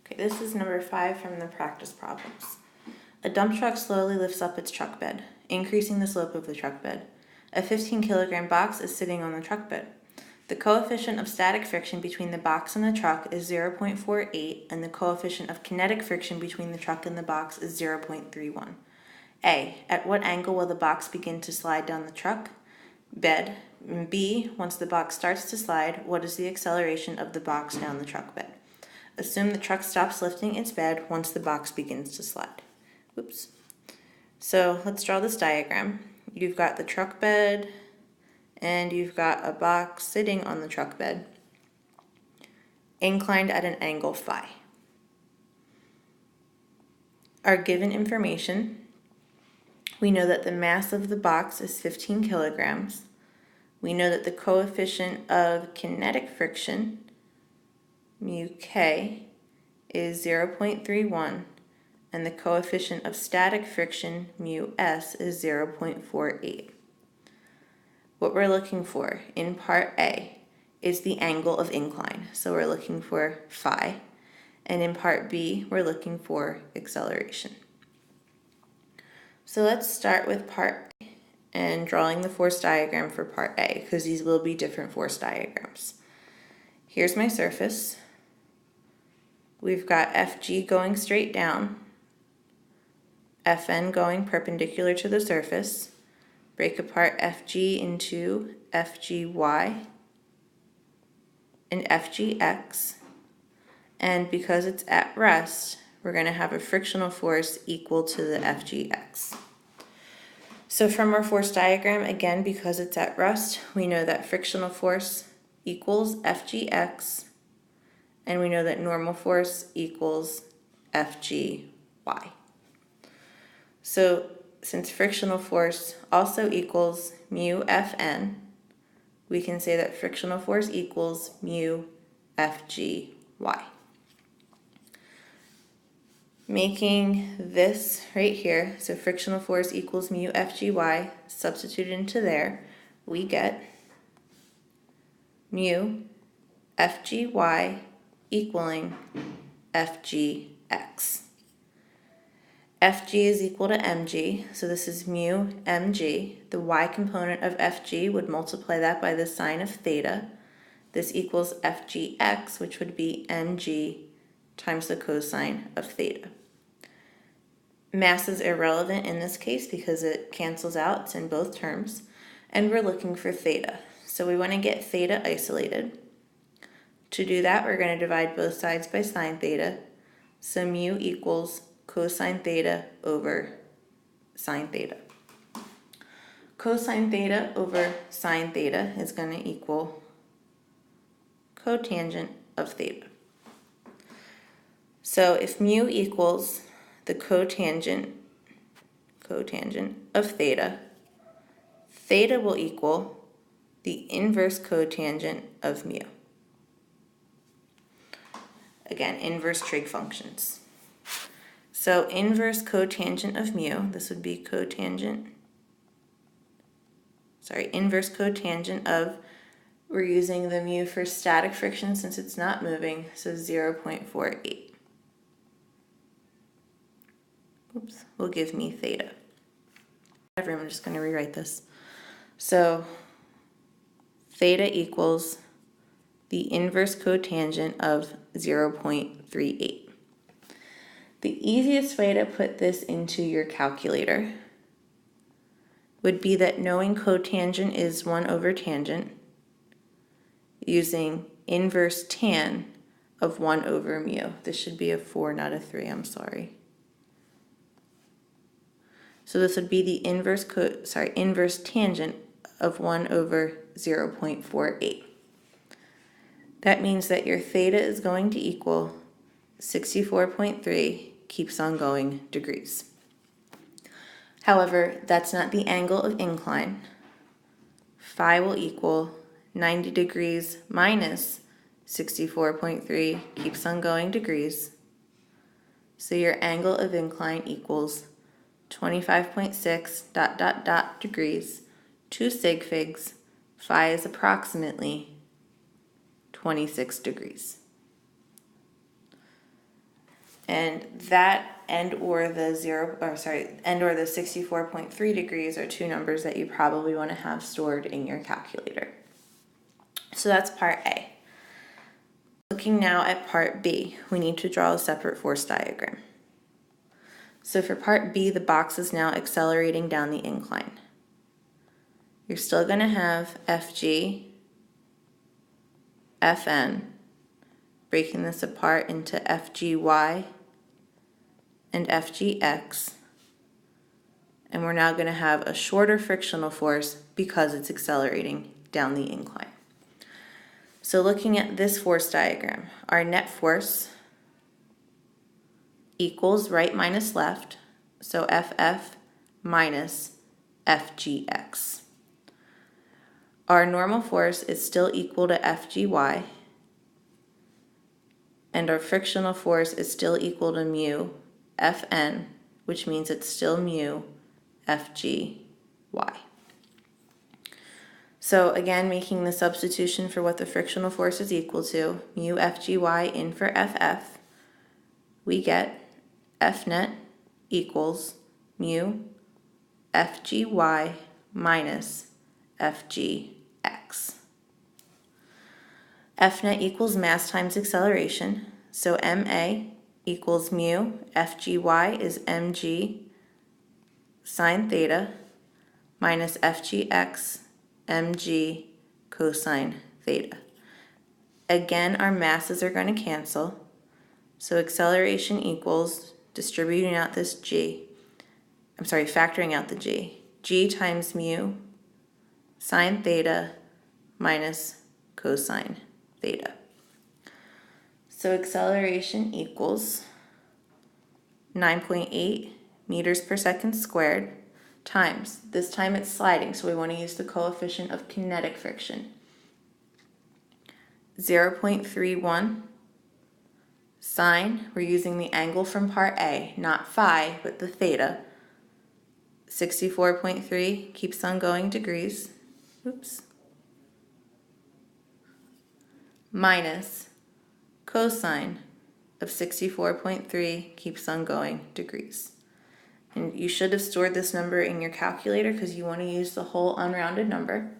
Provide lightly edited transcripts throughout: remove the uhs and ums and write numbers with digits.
Okay, this is number 5 from the practice problems. A dump truck slowly lifts up its truck bed, increasing the slope of the truck bed. A 15-kilogram box is sitting on the truck bed. The coefficient of static friction between the box and the truck is 0.48, and the coefficient of kinetic friction between the truck and the box is 0.31. A. At what angle will the box begin to slide down the truck bed? B. Once the box starts to slide, what is the acceleration of the box down the truck bed? Assume the truck stops lifting its bed once the box begins to slide. Oops. So let's draw this diagram. You've got the truck bed, and you've got a box sitting on the truck bed, inclined at an angle phi. Our given information, we know that the mass of the box is 15 kilograms. We know that the coefficient of kinetic friction, mu k, is 0.31, and the coefficient of static friction, mu s, is 0.48. What we're looking for in part A is the angle of incline, so we're looking for phi, and in part B, we're looking for acceleration. So let's start with part A and drawing the force diagram for part A, because these will be different force diagrams. Here's my surface. We've got FG going straight down, FN going perpendicular to the surface. Break apart FG into FGY and FGX. And because it's at rest, we're going to have a frictional force equal to the FGX. So from our force diagram, again, because it's at rest, we know that frictional force equals FGX, and we know that normal force equals FGY. So since frictional force also equals mu Fn, we can say that frictional force equals mu Fgy. Making this right here, so frictional force equals mu Fgy, substituted into there, we get mu Fgy equaling Fgx. Fg is equal to mg, so this is mu mg. The y component of Fg would multiply that by the sine of theta. This equals Fgx, which would be mg times the cosine of theta. Mass is irrelevant in this case because it cancels out, it's in both terms, and we're looking for theta. So we want to get theta isolated. To do that, we're going to divide both sides by sine theta, so mu equals cosine theta over sine theta. Cosine theta over sine theta is going to equal cotangent of theta. So if mu equals the cotangent of theta, theta will equal the inverse cotangent of mu. Inverse trig functions. So inverse cotangent of mu, this would be inverse cotangent of, we're using the mu for static friction since it's not moving, so 0.48. Oops, will give me theta. I'm just going to rewrite this. So theta equals the inverse cotangent of 0.38. The easiest way to put this into your calculator would be that knowing cotangent is 1 over tangent, using inverse tan of 1 over mu. This should be a 4, not a 3, I'm sorry. So this would be the inverse tangent of 1 over 0.48. That means that your theta is going to equal 64.3 keeps on going degrees. However, that's not the angle of incline. Phi will equal 90 degrees minus 64.3 keeps on going degrees. So your angle of incline equals 25.6 ... degrees, 2 sig figs. Phi is approximately 26 degrees. And that and or the 64.3 degrees are two numbers that you probably want to have stored in your calculator. So that's part A. Looking now at part B, we need to draw a separate force diagram. So for part B, the box is now accelerating down the incline. You're still going to have FG, Fn, breaking this apart into FGY and FGX. And we're now going to have a shorter frictional force because it's accelerating down the incline. So looking at this force diagram, our net force equals right minus left, so FF minus FGX. Our normal force is still equal to FGY, and our frictional force is still equal to mu Fn, which means it's still mu FGY. So again, making the substitution for what the frictional force is equal to, mu FGY in for FF, we get Fnet equals mu FGY minus FGX. Fnet equals mass times acceleration, so ma equals mu FGY is mg sine theta minus FGX mg cosine theta. Again, our masses are going to cancel, so acceleration equals factoring out the g times mu sine theta minus cosine theta. So acceleration equals 9.8 meters per second squared times, this time it's sliding, so we want to use the coefficient of kinetic friction, 0.31 sine, we're using the angle from part A, not phi, but the theta, 64.3 keeps on going degrees, minus cosine of 64.3 keeps on going degrees. And you should have stored this number in your calculator because you want to use the whole unrounded number.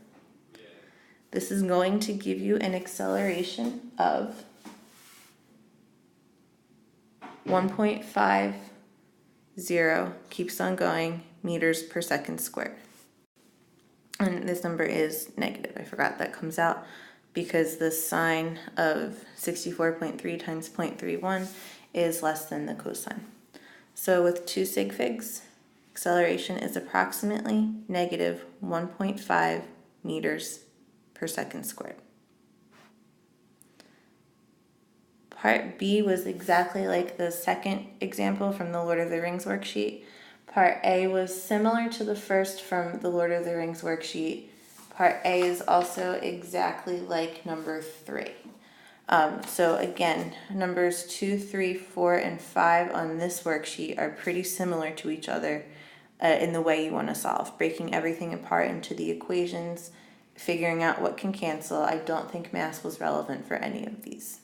This is going to give you an acceleration of 1.50 keeps on going meters per second squared. And this number is negative. I forgot that comes out because the sine of 64.3 times 0.31 is less than the cosine. So with 2 sig figs, acceleration is approximately negative 1.5 meters per second squared. Part B was exactly like the second example from the Lord of the Rings worksheet. Part A was similar to the first from the Lord of the Rings worksheet. Part A is also exactly like number 3. So again, numbers 2, 3, 4, and 5 on this worksheet are pretty similar to each other in the way you want to solve, breaking everything apart into the equations, figuring out what can cancel. I don't think mass was relevant for any of these.